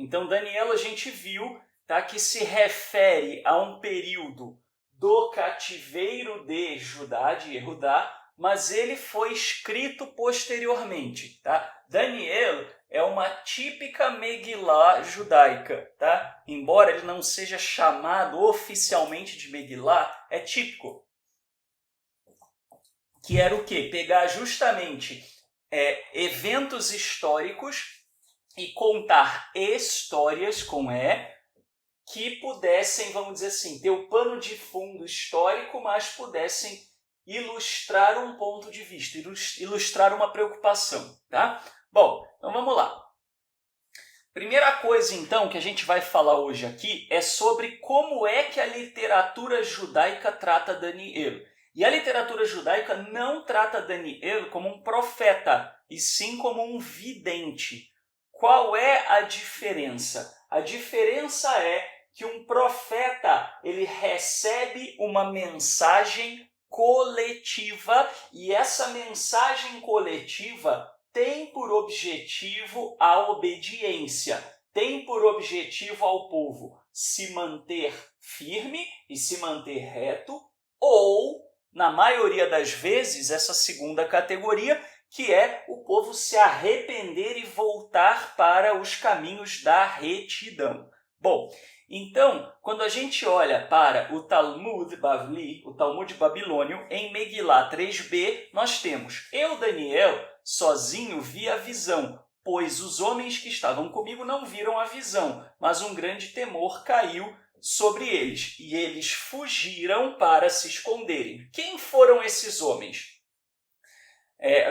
Então, Daniel a gente viu, tá, que se refere a um período do cativeiro de Judá, de Yehudá, mas ele foi escrito posteriormente. Tá? Daniel é uma típica Megilá judaica. Tá? Embora ele não seja chamado oficialmente de Megilá, é típico. Que era o quê? Pegar justamente eventos históricos e contar histórias com que pudessem, vamos dizer assim, ter o pano de fundo histórico, mas pudessem ilustrar um ponto de vista, ilustrar uma preocupação, tá? Bom, então vamos lá. Primeira coisa, então, que a gente vai falar hoje aqui é sobre como é que a literatura judaica trata Daniel. E a literatura judaica não trata Daniel como um profeta, e sim como um vidente. Qual é a diferença? A diferença é que um profeta, ele recebe uma mensagem coletiva e essa mensagem coletiva tem por objetivo a obediência, tem por objetivo ao povo se manter firme e se manter reto, ou, na maioria das vezes, essa segunda categoria, que é o povo se arrepender e voltar para os caminhos da retidão. Bom, então, quando a gente olha para o Talmud Bavli, o Talmud babilônio, em Megilá 3b, nós temos: eu, Daniel, sozinho vi a visão, pois os homens que estavam comigo não viram a visão, mas um grande temor caiu sobre eles, e eles fugiram para se esconderem. Quem foram esses homens?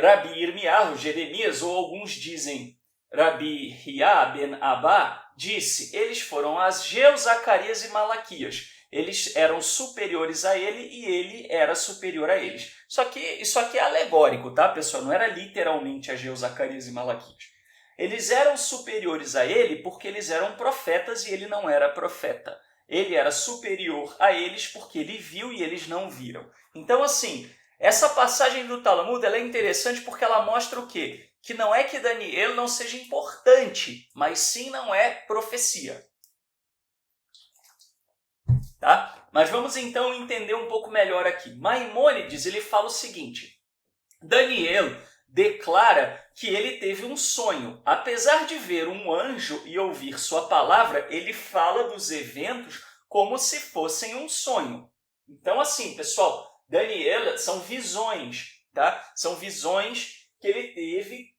Rabi Irmiyahu, Jeremias, ou alguns dizem Rabi Hia ben Abba, disse: eles foram Asgeu, Zacarias e Malaquias. Eles eram superiores a ele e ele era superior a eles. Só que isso aqui é alegórico, tá, pessoal? Não era literalmente Ageu, Zacarias e Malaquias. Eles eram superiores a ele porque eles eram profetas e ele não era profeta. Ele era superior a eles porque ele viu e eles não viram. Então, assim, essa passagem do Talmud ela é interessante porque ela mostra o quê? Que não é que Daniel não seja importante, mas sim não é profecia. Tá? Mas vamos então entender um pouco melhor aqui. Maimônides ele fala o seguinte: Daniel declara que ele teve um sonho. Apesar de ver um anjo e ouvir sua palavra, ele fala dos eventos como se fossem um sonho. Então, assim, pessoal, Daniel são visões, tá? São visões que ele teve,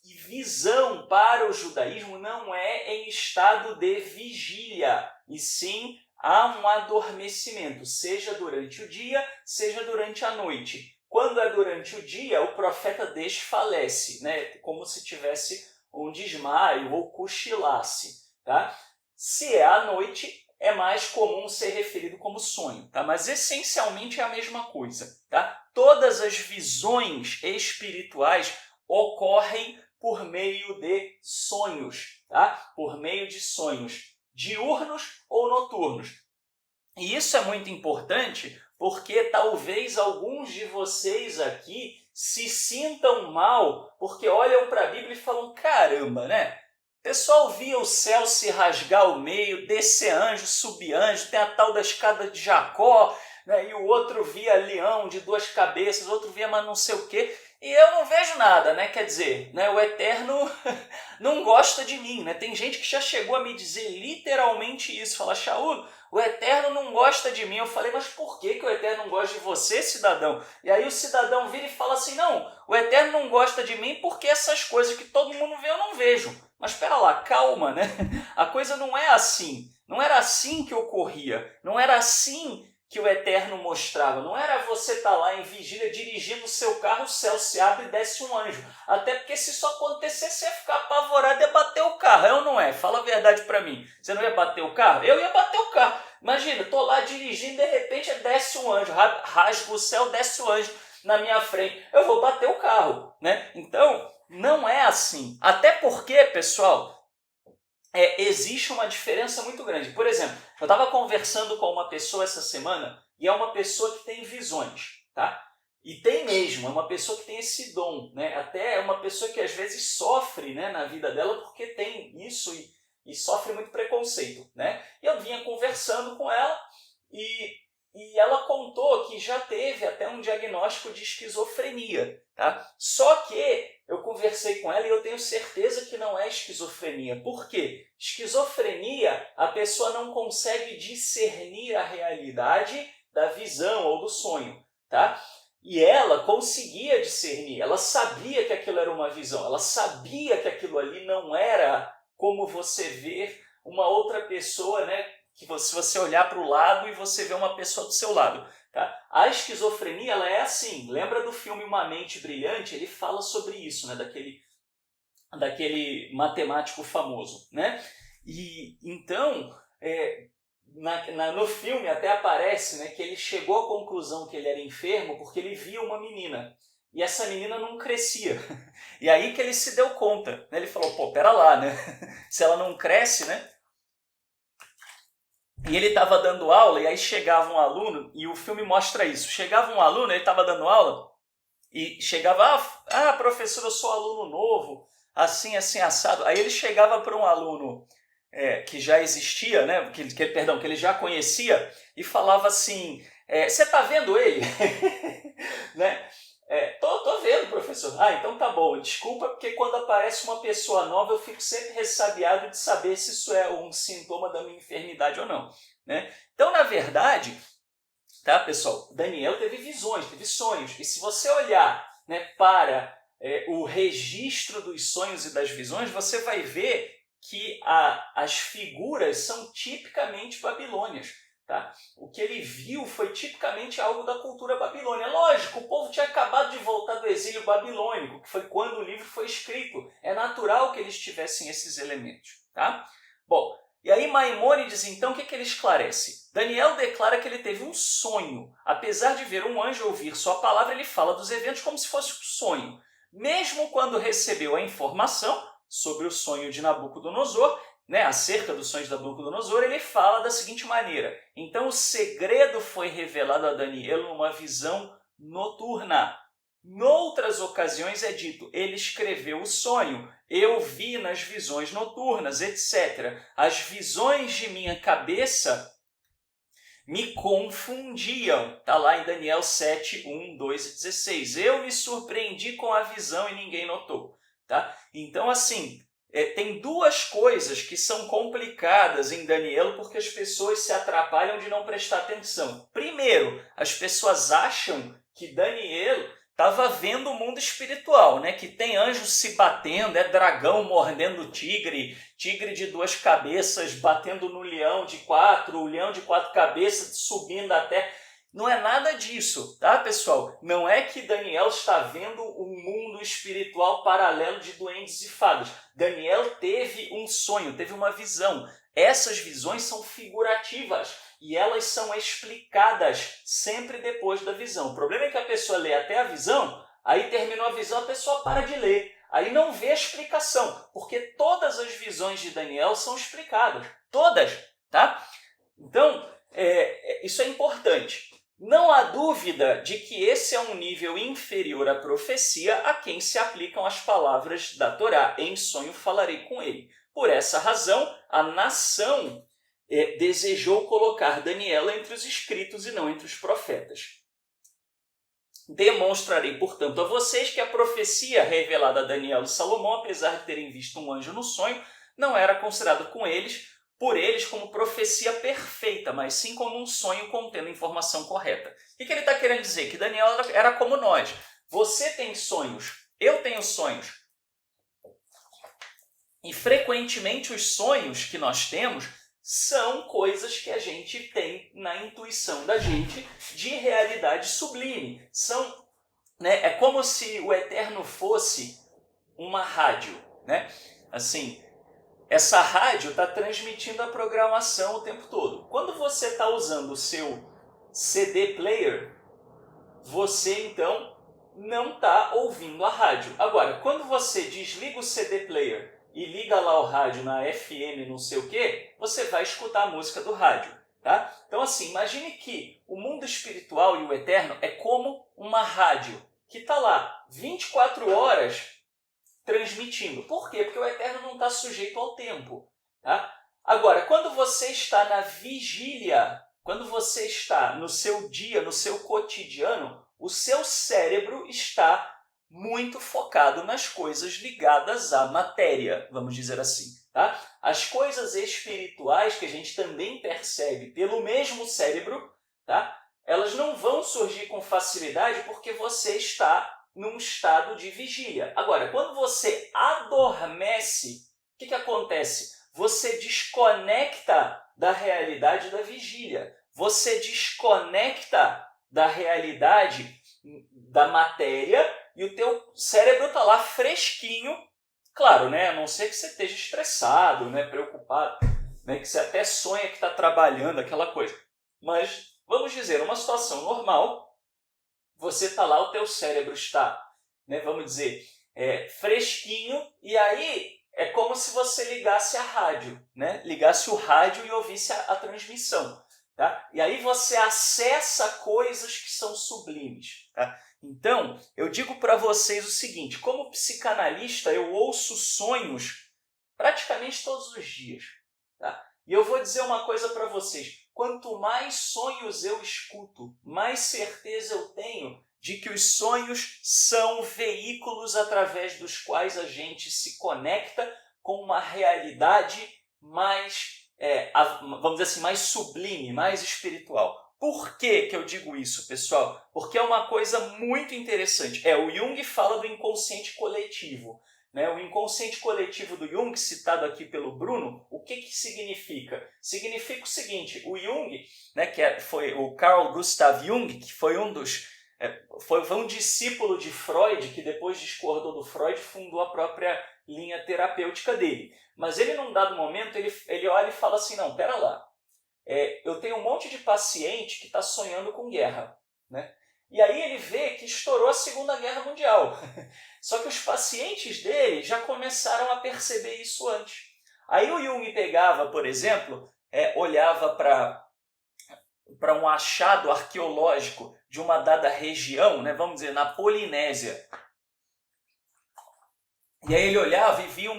e visão para o judaísmo não é em estado de vigília, e sim há um adormecimento, seja durante o dia, seja durante a noite. Quando é durante o dia, o profeta desfalece, né? Como se tivesse um desmaio ou cochilasse. Tá? Se é à noite, é mais comum ser referido como sonho. Tá? Mas essencialmente é a mesma coisa. Tá? Todas as visões espirituais ocorrem por meio de sonhos. Tá? Por meio de sonhos diurnos ou noturnos. E isso é muito importante porque talvez alguns de vocês aqui se sintam mal porque olham para a Bíblia e falam: caramba, né? O pessoal via o céu se rasgar ao meio, descer anjo, subir anjo, tem a tal da escada de Jacó, né? E o outro via leão de duas cabeças, o outro via mas não sei o quê. E eu não vejo nada, né? Quer dizer, né, o Eterno não gosta de mim, né? Tem gente que já chegou a me dizer literalmente isso, fala: Shaul, o Eterno não gosta de mim. Eu falei: mas por que o Eterno não gosta de você, cidadão? E aí o cidadão vira e fala assim: não, o Eterno não gosta de mim porque essas coisas que todo mundo vê eu não vejo. Mas espera lá, calma, né? A coisa não é assim. Não era assim que ocorria. Não era assim que o Eterno mostrava. Não era você estar lá em vigília dirigindo o seu carro, o céu se abre e desce um anjo. Até porque se isso acontecesse, você ia ficar apavorado e ia bater o carro. É ou não é? Fala a verdade para mim. Você não ia bater o carro? Eu ia bater o carro. Imagina, tô lá dirigindo, de repente desce um anjo, rasga o céu, desce o anjo na minha frente. Eu vou bater o carro, né? Então, não é assim. Até porque, pessoal, existe uma diferença muito grande. Por exemplo, eu estava conversando com uma pessoa essa semana e é uma pessoa que tem visões, tá? E tem mesmo, é uma pessoa que tem esse dom, né? Até é uma pessoa que às vezes sofre, né, na vida dela porque tem isso e sofre muito preconceito, né? E eu vinha conversando com ela e ela contou que já teve até um diagnóstico de esquizofrenia, tá? Só que eu conversei com ela e eu tenho certeza que não é esquizofrenia. Por quê? Esquizofrenia, a pessoa não consegue discernir a realidade da visão ou do sonho, tá? E ela conseguia discernir, ela sabia que aquilo era uma visão, ela sabia que aquilo ali não era como você ver uma outra pessoa, né? Que se você olhar para o lado e você vê uma pessoa do seu lado. Tá? A esquizofrenia ela é assim, lembra do filme Uma Mente Brilhante? Ele fala sobre isso, né? daquele matemático famoso. Né? E então, no filme até aparece, né, que ele chegou à conclusão que ele era enfermo porque ele via uma menina. E essa menina não crescia. E aí que ele se deu conta. Né? Ele falou, pô, pera lá, né? Se ela não cresce, né? E ele estava dando aula, e aí chegava um aluno, e o filme mostra isso. Chegava um aluno, ele estava dando aula, e chegava, professor, eu sou aluno novo, assim, assim, assado. Aí ele chegava para um aluno que já existia, né, que ele já conhecia, e falava assim, você está vendo ele? Né? Tô vendo, professor. Então tá bom. Desculpa, porque quando aparece uma pessoa nova, eu fico sempre ressabiado de saber se isso é um sintoma da minha enfermidade ou não. Né? Então, na verdade, tá, pessoal, Daniel teve visões, teve sonhos. E se você olhar, né, para o registro dos sonhos e das visões, você vai ver que as figuras são tipicamente babilônias. Tá? O que ele viu foi tipicamente algo da cultura babilônia. Lógico, o povo tinha acabado de voltar do exílio babilônico, que foi quando o livro foi escrito. É natural que eles tivessem esses elementos. Tá? Bom, e aí Maimônides, então, o que ele esclarece? Daniel declara que ele teve um sonho. Apesar de ver um anjo ouvir sua palavra, ele fala dos eventos como se fosse um sonho. Mesmo quando recebeu a informação sobre o sonho de Nabucodonosor, né, acerca dos sonhos de Nabucodonosor, ele fala da seguinte maneira: então o segredo foi revelado a Daniel numa visão noturna. Noutras ocasiões é dito, ele escreveu o sonho, eu vi nas visões noturnas, etc. As visões de minha cabeça me confundiam. Está lá em Daniel 7, 1, 2 e 16. Eu me surpreendi com a visão e ninguém notou. Tá? Então, assim, tem duas coisas que são complicadas em Daniel porque as pessoas se atrapalham de não prestar atenção. Primeiro, as pessoas acham que Daniel estava vendo o mundo espiritual, né? Que tem anjos se batendo, dragão mordendo tigre, tigre de 2 cabeças batendo no leão de 4, o leão de 4 cabeças subindo até... Não é nada disso, tá, pessoal? Não é que Daniel está vendo um mundo espiritual paralelo de duendes e fadas. Daniel teve um sonho, teve uma visão. Essas visões são figurativas e elas são explicadas sempre depois da visão. O problema é que a pessoa lê até a visão, aí terminou a visão, a pessoa para de ler. Aí não vê a explicação, porque todas as visões de Daniel são explicadas. Todas, tá? Então, isso é importante. Não há dúvida de que esse é um nível inferior à profecia a quem se aplicam as palavras da Torá. Em sonho falarei com ele. Por essa razão, a nação desejou colocar Daniel entre os escritos e não entre os profetas. Demonstrarei, portanto, a vocês que a profecia revelada a Daniel e Salomão, apesar de terem visto um anjo no sonho, não era considerada por eles como profecia perfeita, mas sim como um sonho contendo informação correta. O que ele está querendo dizer? Que Daniel era como nós. Você tem sonhos, eu tenho sonhos. E frequentemente os sonhos que nós temos são coisas que a gente tem na intuição da gente de realidade sublime. É como se o Eterno fosse uma rádio, né? Assim, essa rádio está transmitindo a programação o tempo todo. Quando você está usando o seu CD player, você então não está ouvindo a rádio. Agora, quando você desliga o CD player e liga lá o rádio na FM não sei o quê, você vai escutar a música do rádio. Tá? Então assim, imagine que o mundo espiritual e o eterno é como uma rádio que está lá 24 horas transmitindo. Por quê? Porque o eterno não está sujeito ao tempo. Tá? Agora, quando você está na vigília, quando você está no seu dia, no seu cotidiano, o seu cérebro está muito focado nas coisas ligadas à matéria, vamos dizer assim. Tá? As coisas espirituais que a gente também percebe pelo mesmo cérebro, tá? Elas não vão surgir com facilidade porque você está num estado de vigília. Agora, quando você adormece, o que acontece? Você desconecta da realidade da vigília. Você desconecta da realidade da matéria e o teu cérebro está lá fresquinho. Claro, né? A não ser que você esteja estressado, né? Preocupado, né? Que você até sonha que está trabalhando, aquela coisa. Mas, vamos dizer, uma situação normal, você está lá, o teu cérebro está, né? Vamos dizer, fresquinho, e aí é como se você ligasse a rádio, né? Ligasse o rádio e ouvisse a transmissão. Tá? E aí você acessa coisas que são sublimes. Tá? Então, eu digo para vocês o seguinte, como psicanalista, eu ouço sonhos praticamente todos os dias. Tá? E eu vou dizer uma coisa para vocês, quanto mais sonhos eu escuto, mais certeza eu tenho de que os sonhos são veículos através dos quais a gente se conecta com uma realidade mais, vamos dizer assim, mais sublime, mais espiritual. Por que eu digo isso, pessoal? Porque é uma coisa muito interessante. O Jung fala do inconsciente coletivo. Né? O inconsciente coletivo do Jung, citado aqui pelo Bruno, o que significa? Significa o seguinte, o Jung, né, foi o Carl Gustav Jung, que foi foi um discípulo de Freud, que depois discordou do Freud e fundou a própria linha terapêutica dele. Mas ele, num dado momento, ele olha e fala assim, não, pera lá, eu tenho um monte de paciente que está sonhando com guerra, né? E aí ele vê que estourou a Segunda Guerra Mundial. Só que os pacientes dele já começaram a perceber isso antes. Aí o Jung pegava, por exemplo, olhava para um achado arqueológico de uma dada região, né, vamos dizer, na Polinésia. E aí ele olhava e via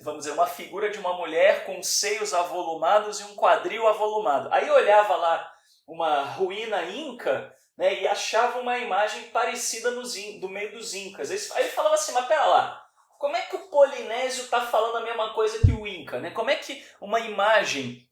vamos dizer, uma figura de uma mulher com seios avolumados e um quadril avolumado. Aí olhava lá uma ruína inca, né, e achava uma imagem parecida do meio dos incas. Aí ele falava assim, mas pera lá, como é que o polinésio está falando a mesma coisa que o inca? Né? Como é que uma imagem,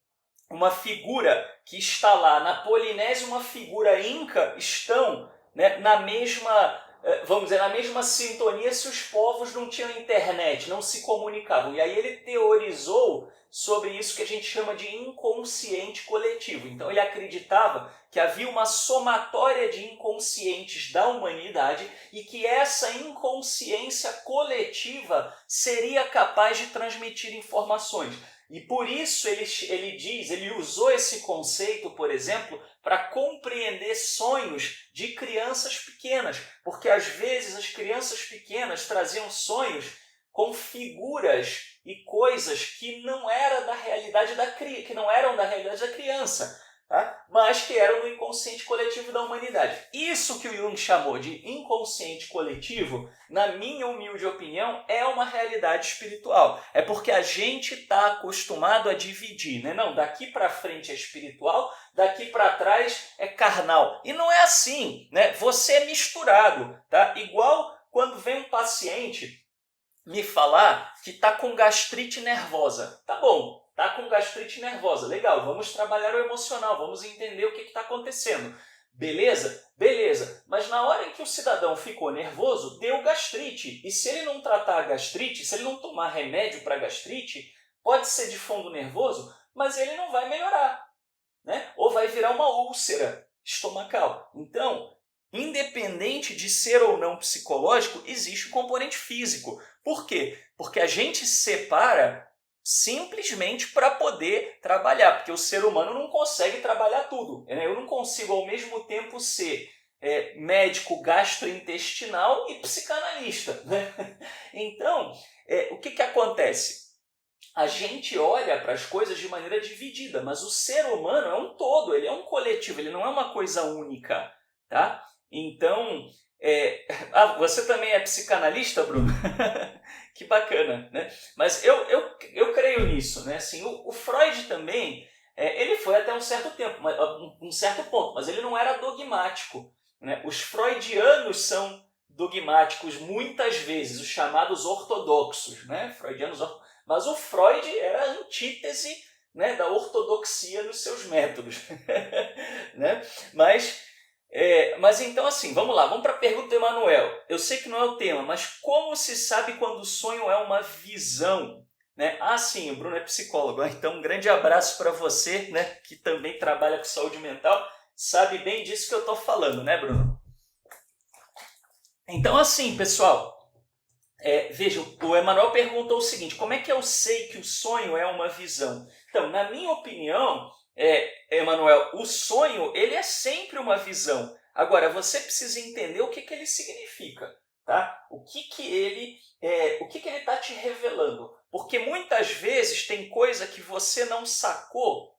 uma figura que está lá na Polinésia, uma figura inca, estão, né, na mesma, vamos dizer, na mesma sintonia se os povos não tinham internet, não se comunicavam. E aí ele teorizou sobre isso que a gente chama de inconsciente coletivo. Então ele acreditava que havia uma somatória de inconscientes da humanidade e que essa inconsciência coletiva seria capaz de transmitir informações. E por isso ele usou esse conceito, por exemplo, para compreender sonhos de crianças pequenas, porque às vezes as crianças pequenas traziam sonhos com figuras e coisas que não eram da realidade da criança, tá? Mas que eram do inconsciente coletivo da humanidade. Isso que o Jung chamou de inconsciente coletivo, na minha humilde opinião, é uma realidade espiritual. É porque a gente está acostumado a dividir, né? Não, daqui para frente é espiritual, daqui para trás é carnal. E não é assim, né? Você é misturado, tá? Igual quando vem um paciente me falar que está com gastrite nervosa. Tá bom, tá com gastrite nervosa. Legal, vamos trabalhar o emocional, vamos entender o que está acontecendo. Beleza? Beleza. Mas na hora em que o cidadão ficou nervoso, deu gastrite. E se ele não tratar a gastrite, se ele não tomar remédio para gastrite, pode ser de fundo nervoso, mas ele não vai melhorar, né? Ou vai virar uma úlcera estomacal. Então, independente de ser ou não psicológico, existe o componente físico. Por quê? Porque a gente separa simplesmente para poder trabalhar, porque o ser humano não consegue trabalhar tudo. Né? Eu não consigo ao mesmo tempo ser médico gastrointestinal e psicanalista. Né? Então, o que acontece? A gente olha para as coisas de maneira dividida, mas o ser humano é um todo, ele é um coletivo, ele não é uma coisa única. Tá? Então, Você também é psicanalista, Bruno? Que bacana, né? Mas eu creio nisso, né? Assim, o Freud também, ele foi até um certo tempo, um certo ponto, mas ele não era dogmático, né? Os freudianos são dogmáticos muitas vezes, os chamados ortodoxos, né? Mas o Freud era a antítese, né, da ortodoxia nos seus métodos, né? Mas então assim, vamos lá, vamos para a pergunta do Emanuel. Eu sei que não é o tema, mas como se sabe quando o sonho é uma visão? Né? Sim, o Bruno é psicólogo, então um grande abraço para você, né, que também trabalha com saúde mental, sabe bem disso que eu estou falando, né, Bruno? Então assim, pessoal, veja, o Emanuel perguntou o seguinte, como é que eu sei que o sonho é uma visão? Então, na minha opinião, Emanuel, o sonho ele é sempre uma visão. Agora, você precisa entender o que ele significa, tá? O que ele está te revelando. Porque muitas vezes tem coisa que você não sacou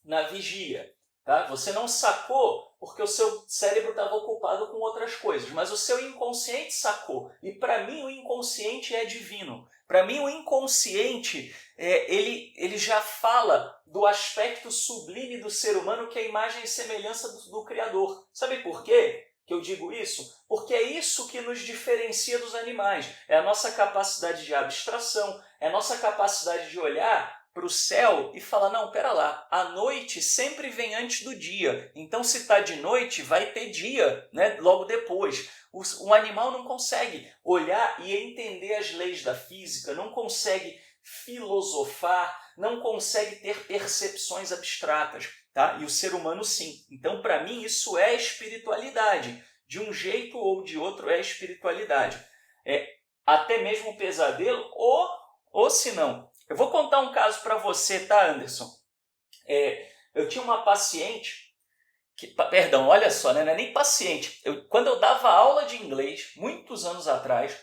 na vigia. Tá? Você não sacou porque o seu cérebro estava ocupado com outras coisas, mas o seu inconsciente sacou. E para mim o inconsciente é divino. Para mim o inconsciente, ele já fala do aspecto sublime do ser humano, que é a imagem e semelhança do Criador. Sabe por quê que eu digo isso? Porque é isso que nos diferencia dos animais. É a nossa capacidade de abstração, é a nossa capacidade de olhar para o céu e falar, não, pera lá, a noite sempre vem antes do dia, então se está de noite vai ter dia, né, logo depois. O animal não consegue olhar e entender as leis da física, não consegue filosofar, não consegue ter percepções abstratas, tá? E o ser humano sim. Então, para mim, isso é espiritualidade. De um jeito ou de outro é espiritualidade. Até mesmo o pesadelo, ou se não. Eu vou contar um caso para você, tá, Anderson? Eu tinha uma paciente, perdão, olha só, né, não é nem paciente. Quando eu dava aula de inglês, muitos anos atrás,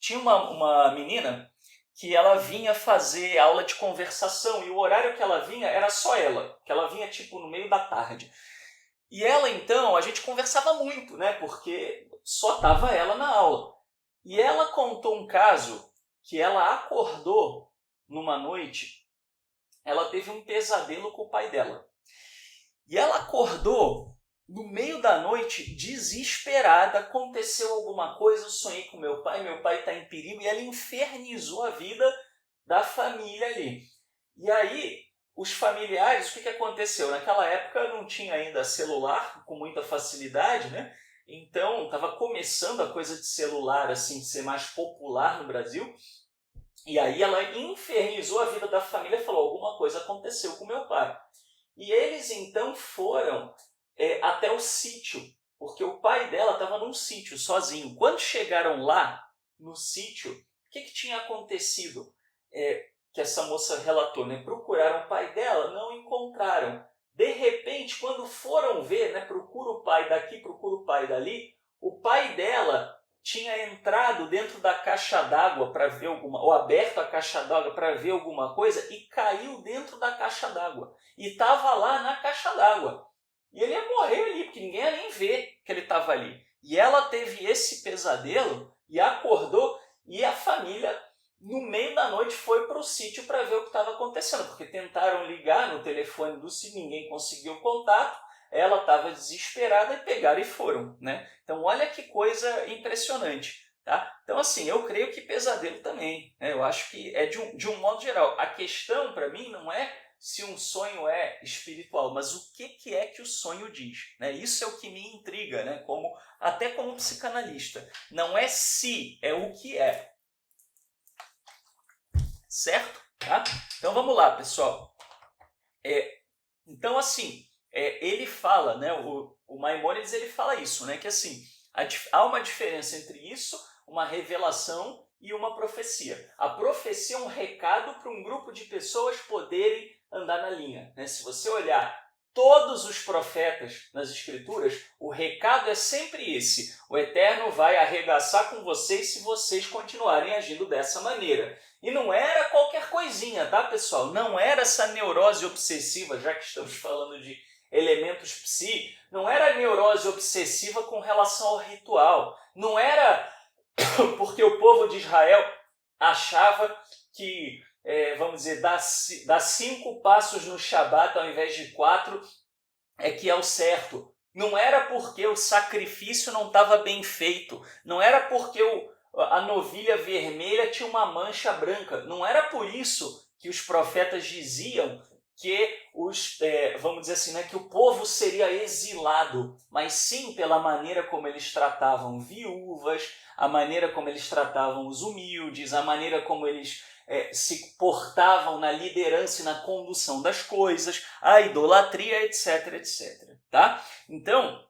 tinha uma menina que ela vinha fazer aula de conversação e o horário que ela vinha era só ela, que ela vinha tipo no meio da tarde. E ela então, a gente conversava muito, né, porque só estava ela na aula. E ela contou um caso que ela acordou numa noite, ela teve um pesadelo com o pai dela. E ela acordou no meio da noite, desesperada, aconteceu alguma coisa, eu sonhei com meu pai está em perigo, e ela infernizou a vida da família ali. E aí, os familiares, o que aconteceu? Naquela época não tinha ainda celular com muita facilidade, né? Então, estava começando a coisa de celular assim, ser mais popular no Brasil. E aí ela infernizou a vida da família e falou, alguma coisa aconteceu com meu pai. E eles então foram até o sítio, porque o pai dela estava num sítio sozinho. Quando chegaram lá, no sítio, o que tinha acontecido? Que essa moça relatou, né? Procuraram o pai dela, não encontraram. De repente, quando foram ver, né? Procura o pai daqui, procura o pai dali, o pai dela tinha entrado dentro da caixa d'água para ver ou aberto a caixa d'água para ver alguma coisa e caiu dentro da caixa d'água. E estava lá na caixa d'água. E ele ia morrer ali, porque ninguém ia nem ver que ele estava ali. E ela teve esse pesadelo e acordou, e a família, no meio da noite, foi para o sítio para ver o que estava acontecendo, porque tentaram ligar no telefone do sítio, ninguém conseguiu contato, ela estava desesperada e pegaram e foram, né? Então olha que coisa impressionante, tá? Então assim, eu creio que pesadelo também, né? Eu acho que é de um modo geral. A questão para mim não é se um sonho é espiritual, mas o que é que o sonho diz, né? Isso é o que me intriga, né? Até como psicanalista. Não é se, é o que é. Certo? Tá? Então vamos lá, pessoal. Então assim, ele fala, né? O Maimônides ele fala isso, né? Que assim, há uma diferença entre isso, uma revelação e uma profecia. A profecia é um recado para um grupo de pessoas poderem andar na linha, né? Se você olhar todos os profetas nas escrituras, o recado é sempre esse: o Eterno vai arregaçar com vocês se vocês continuarem agindo dessa maneira. E não era qualquer coisinha, tá, pessoal? Não era essa neurose obsessiva, já que estamos falando de elementos psi, não era neurose obsessiva com relação ao ritual. Não era porque o povo de Israel achava que, vamos dizer, dar 5 passos no Shabat ao invés de 4 é que é o certo. Não era porque o sacrifício não estava bem feito. Não era porque a novilha vermelha tinha uma mancha branca. Não era por isso que os profetas diziam que vamos dizer assim, né, que o povo seria exilado, mas sim pela maneira como eles tratavam viúvas, a maneira como eles tratavam os humildes, a maneira como eles se portavam na liderança e na condução das coisas, a idolatria, etc, etc. Tá? Então,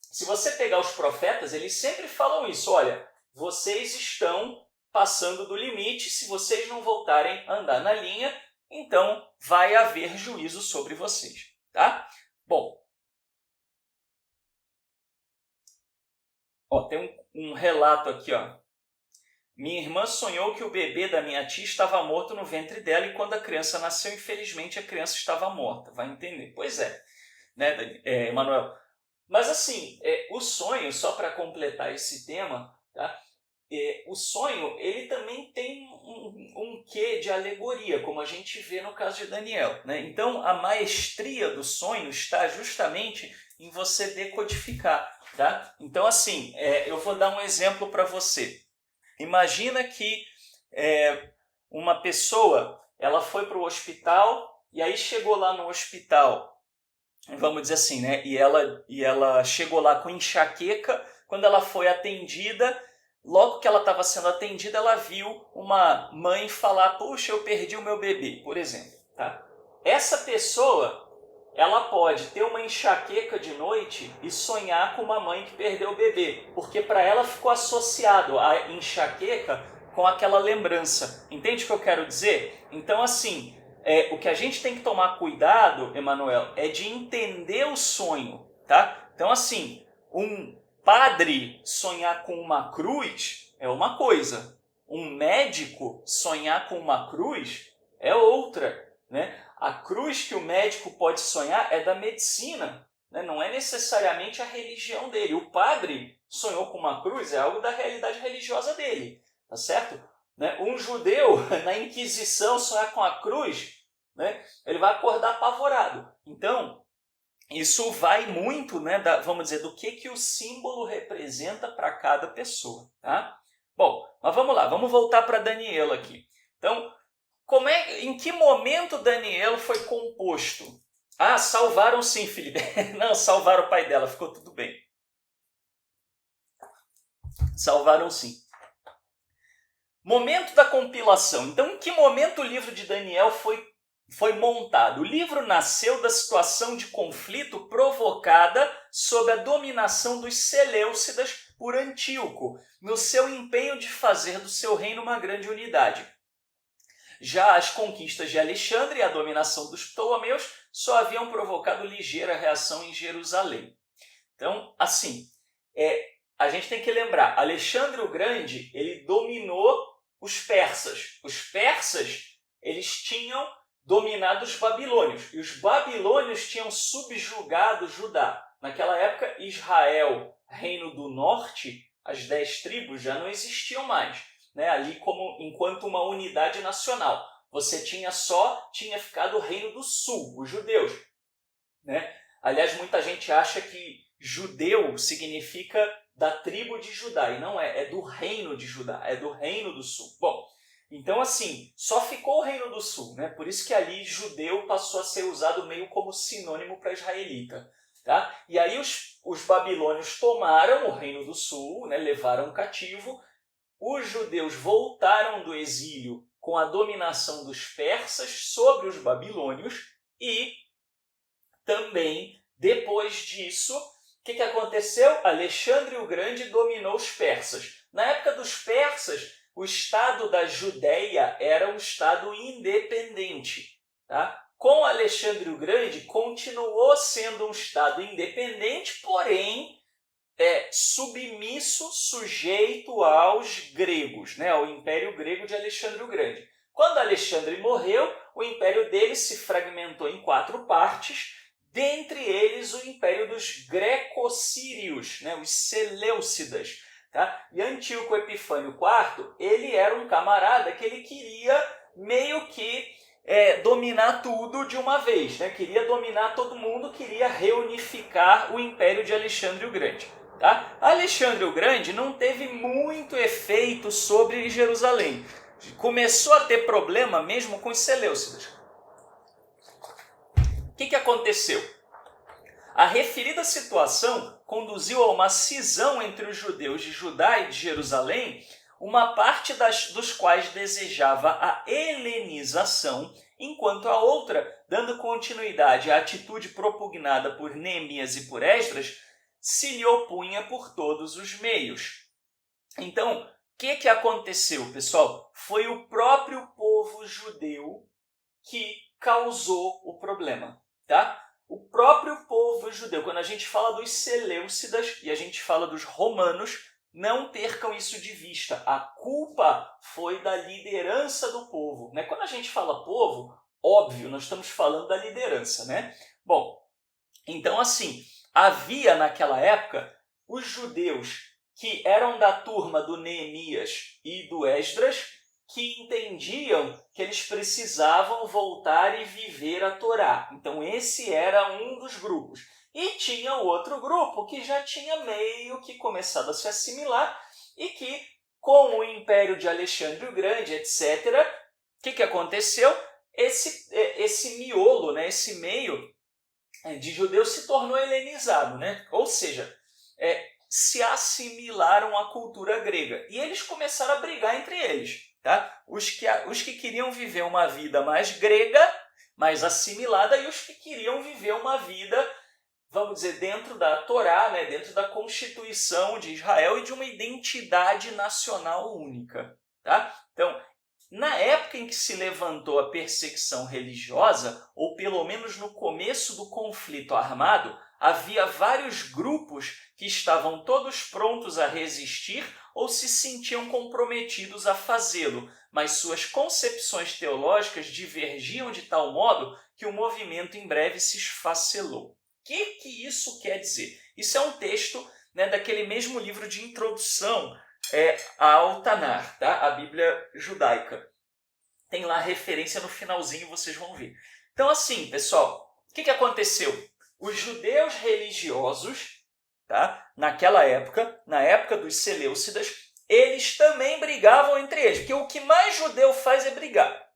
se você pegar os profetas, eles sempre falam isso, olha, vocês estão passando do limite, se vocês não voltarem a andar na linha, então vai haver juízo sobre vocês, tá? Bom, tem um relato aqui, ó. Minha irmã sonhou que o bebê da minha tia estava morto no ventre dela e quando a criança nasceu, infelizmente, a criança estava morta. Vai entender? Pois é, né, Emanuel? Mas assim, o sonho, só para completar esse tema, tá? O sonho, ele também tem um quê de alegoria, como a gente vê no caso de Daniel, né? Então, a maestria do sonho está justamente em você decodificar, tá? Então, assim, eu vou dar um exemplo para você. Imagina que uma pessoa, ela foi para o hospital e aí chegou lá no hospital, vamos dizer assim, né? E ela chegou lá com enxaqueca. Quando ela foi atendida, logo que ela estava sendo atendida, ela viu uma mãe falar: puxa, eu perdi o meu bebê, por exemplo. Tá? Essa pessoa, ela pode ter uma enxaqueca de noite e sonhar com uma mãe que perdeu o bebê, porque para ela ficou associado a enxaqueca com aquela lembrança. Entende o que eu quero dizer? Então, assim, o que a gente tem que tomar cuidado, Emanuel, é de entender o sonho, tá? Então, assim, um padre sonhar com uma cruz é uma coisa. Um médico sonhar com uma cruz é outra, né? A cruz que o médico pode sonhar é da medicina, né? Não é necessariamente a religião dele. O padre sonhou com uma cruz, é algo da realidade religiosa dele, tá certo? Né? Um judeu, na Inquisição, sonhar com a cruz, né? Ele vai acordar apavorado. Então, isso vai muito, né, vamos dizer, do que o símbolo representa para cada pessoa. Tá? Bom, mas vamos lá, vamos voltar para Daniel aqui. Então, em que momento Daniel foi composto? Ah, salvaram sim, Felipe. Não, salvaram o pai dela, ficou tudo bem. Salvaram sim. Momento da compilação. Então, em que momento o livro de Daniel foi montado? O livro nasceu da situação de conflito provocada sob a dominação dos Seleucidas por Antíoco, no seu empenho de fazer do seu reino uma grande unidade. Já as conquistas de Alexandre e a dominação dos Ptolomeus só haviam provocado ligeira reação em Jerusalém. Então, assim, a gente tem que lembrar, Alexandre o Grande, ele dominou os persas. Os persas, eles tinham dominado os babilônios, e os babilônios tinham subjugado Judá. Naquela época, Israel, reino do norte, as 10 tribos já não existiam mais, né? Ali enquanto uma unidade nacional. Você tinha ficado o reino do sul, os judeus, né? Aliás, muita gente acha que judeu significa da tribo de Judá, e não é do reino de Judá, é do reino do sul. Bom, então assim, só ficou o reino do sul, né? Por isso que ali judeu passou a ser usado meio como sinônimo para israelita. Tá? E aí os babilônios tomaram o reino do sul, né? Levaram cativo. Os judeus voltaram do exílio com a dominação dos persas sobre os babilônios e também, depois disso, o que aconteceu? Alexandre o Grande dominou os persas. Na época dos persas, o estado da Judéia era um estado independente. Tá? Com Alexandre o Grande, continuou sendo um estado independente, porém submisso, sujeito aos gregos, né? Ao Império Grego de Alexandre o Grande. Quando Alexandre morreu, o império dele se fragmentou em 4 partes. dentre eles o império dos greco-sírios, né, os seleucidas. Tá? E Antíoco Epifânio IV, ele era um camarada que ele queria meio que dominar tudo de uma vez, né? Queria dominar todo mundo, queria reunificar o império de Alexandre o Grande. Tá? Alexandre o Grande não teve muito efeito sobre Jerusalém. Começou a ter problema mesmo com os seleucidas. O que aconteceu? A referida situação conduziu a uma cisão entre os judeus de Judá e de Jerusalém, uma parte dos quais desejava a helenização, enquanto a outra, dando continuidade à atitude propugnada por Neemias e por Esdras, se lhe opunha por todos os meios. Então, o que aconteceu, pessoal? Foi o próprio povo judeu que causou o problema, tá? O próprio povo judeu, quando a gente fala dos seleucidas e a gente fala dos romanos, não percam isso de vista. A culpa foi da liderança do povo, né? Quando a gente fala povo, óbvio, nós estamos falando da liderança, né? Bom, então assim, havia naquela época os judeus que eram da turma do Neemias e do Esdras, que entendiam que eles precisavam voltar e viver a Torá. Então esse era um dos grupos. E tinha o outro grupo que já tinha meio que começado a se assimilar e que, com o Império de Alexandre o Grande, etc., o que aconteceu? Esse miolo, né, esse meio de judeus se tornou helenizado, né? Ou seja, se assimilaram à cultura grega. E eles começaram a brigar entre eles. Tá? Os que queriam viver uma vida mais grega, mais assimilada, e os que queriam viver uma vida, vamos dizer, dentro da Torá, né? Dentro da Constituição de Israel e de uma identidade nacional única. Tá? Então, na época em que se levantou a perseguição religiosa, ou pelo menos no começo do conflito armado, havia vários grupos que estavam todos prontos a resistir ou se sentiam comprometidos a fazê-lo, mas suas concepções teológicas divergiam de tal modo que o movimento em breve se esfacelou. O que isso quer dizer? Isso é um texto, né, daquele mesmo livro de introdução ao Tanar, tá? A Bíblia judaica. Tem lá a referência no finalzinho, vocês vão ver. Então assim, pessoal, o que aconteceu? Os judeus religiosos, tá? Naquela época, na época dos seleucidas, eles também brigavam entre eles, porque o que mais judeu faz é brigar.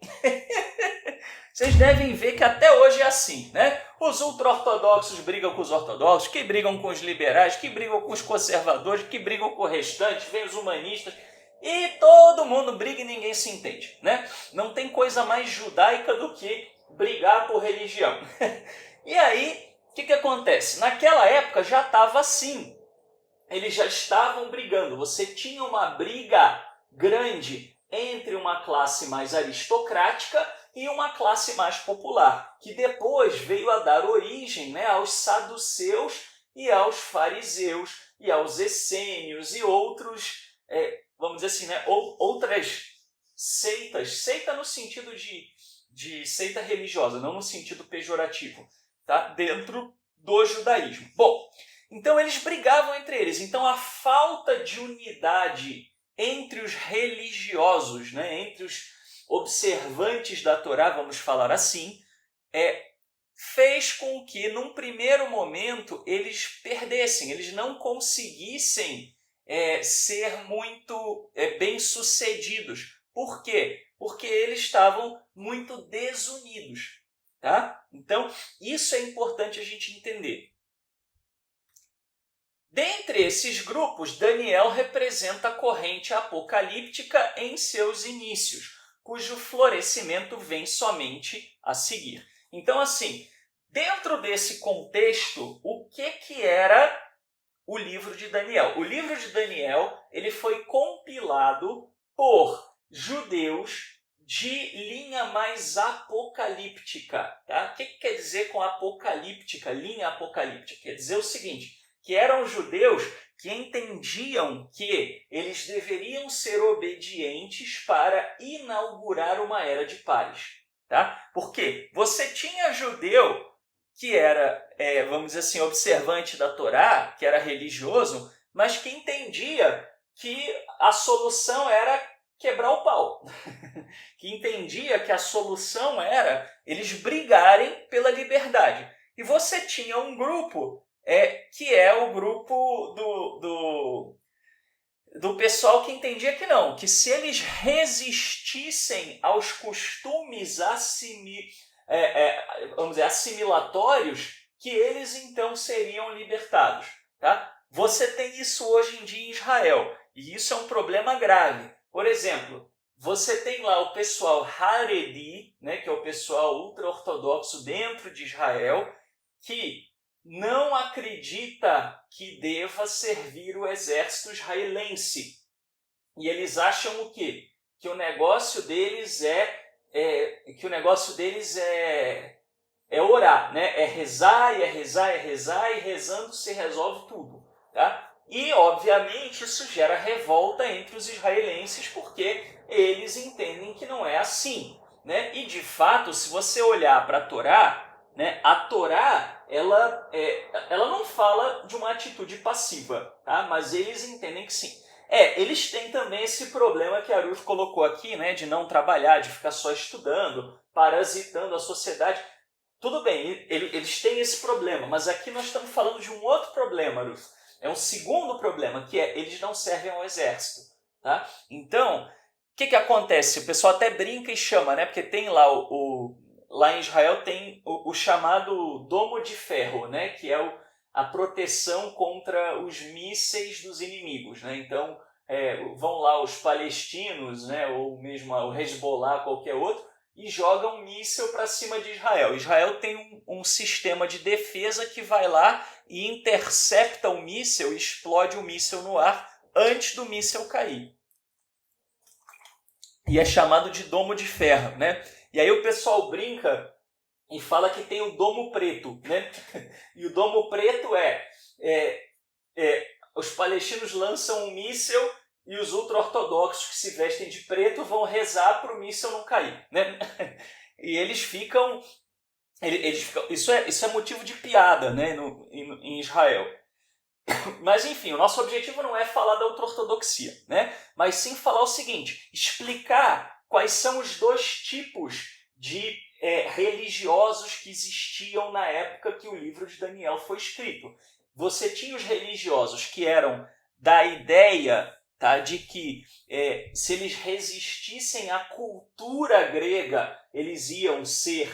Vocês devem ver que até hoje é assim, né? Os ultra-ortodoxos brigam com os ortodoxos, que brigam com os liberais, que brigam com os conservadores, que brigam com o restante, vem os humanistas, e todo mundo briga e ninguém se entende, né? Não tem coisa mais judaica do que brigar por religião. E aí, o que acontece? Naquela época já estava assim. Eles já estavam brigando. Você tinha uma briga grande entre uma classe mais aristocrática e uma classe mais popular, que depois veio a dar origem, né, aos saduceus e aos fariseus e aos essênios e outros, vamos dizer assim, né, outras seitas. Seita no sentido de seita religiosa, não no sentido pejorativo. Tá? Dentro do judaísmo. Bom, então eles brigavam entre eles. Então a falta de unidade entre os religiosos, né, entre os observantes da Torá, vamos falar assim, fez com que, num primeiro momento, eles perdessem, eles não conseguissem ser muito bem-sucedidos. Por quê? Porque eles estavam muito desunidos. Tá? Então, isso é importante a gente entender. Dentre esses grupos, Daniel representa a corrente apocalíptica em seus inícios, cujo florescimento vem somente a seguir. Então, assim, dentro desse contexto, o que era o livro de Daniel? O livro de Daniel ele foi compilado por judeus de linha mais apocalíptica. Tá? O que quer dizer com apocalíptica, linha apocalíptica? Quer dizer o seguinte, que eram judeus que entendiam que eles deveriam ser obedientes para inaugurar uma era de paz. Tá? Porque você tinha judeu que era, vamos dizer assim, observante da Torá, que era religioso, mas que entendia que a solução era quebrar o pau. Que entendia que a solução era eles brigarem pela liberdade. E você tinha um grupo que é o grupo do pessoal que entendia que não, que se eles resistissem aos costumes vamos dizer, assimilatórios, que eles então seriam libertados. Tá? Você tem isso hoje em dia em Israel, e isso é um problema grave. Por exemplo, você tem lá o pessoal Haredi, né, que é o pessoal ultra-ortodoxo dentro de Israel, que não acredita que deva servir o exército israelense. E eles acham o quê? Que o negócio deles é orar, né? É rezar, e é rezar, é rezar, e rezando se resolve tudo. Tá? E, obviamente, isso gera revolta entre os israelenses, porque eles entendem que não é assim. Né? E, de fato, se você olhar para a Torá, né, a Torá ela não fala de uma atitude passiva, tá? Mas eles entendem que sim. Eles têm também esse problema que a Aruf colocou aqui, né, de não trabalhar, de ficar só estudando, parasitando a sociedade. Tudo bem, eles têm esse problema, mas aqui nós estamos falando de um outro problema, Aruf. É um segundo problema, que eles não servem ao exército. Tá? Então, o que acontece? O pessoal até brinca e chama, né? Porque tem lá lá em Israel tem o chamado domo de ferro, né? Que é a proteção contra os mísseis dos inimigos. Né? Então, vão lá os palestinos, né? Ou mesmo o Hezbollah, qualquer outro, e jogam um míssil para cima de Israel. Israel tem um sistema de defesa que vai lá e intercepta o míssil, explode o míssil no ar antes do míssil cair. E é chamado de domo de ferro, né? E aí o pessoal brinca e fala que tem o domo preto, né? E o domo preto os palestinos lançam um míssil e os ultra-ortodoxos que se vestem de preto vão rezar para o míssil não cair, né? E eles ficam... Isso é motivo de piada, né? Em Israel. Mas, enfim, o nosso objetivo não é falar da ultra-ortodoxia, né? Mas sim falar o seguinte, explicar quais são os dois tipos de religiosos que existiam na época que o livro de Daniel foi escrito. Você tinha os religiosos que eram da ideia, tá, de que se eles resistissem à cultura grega, eles iam ser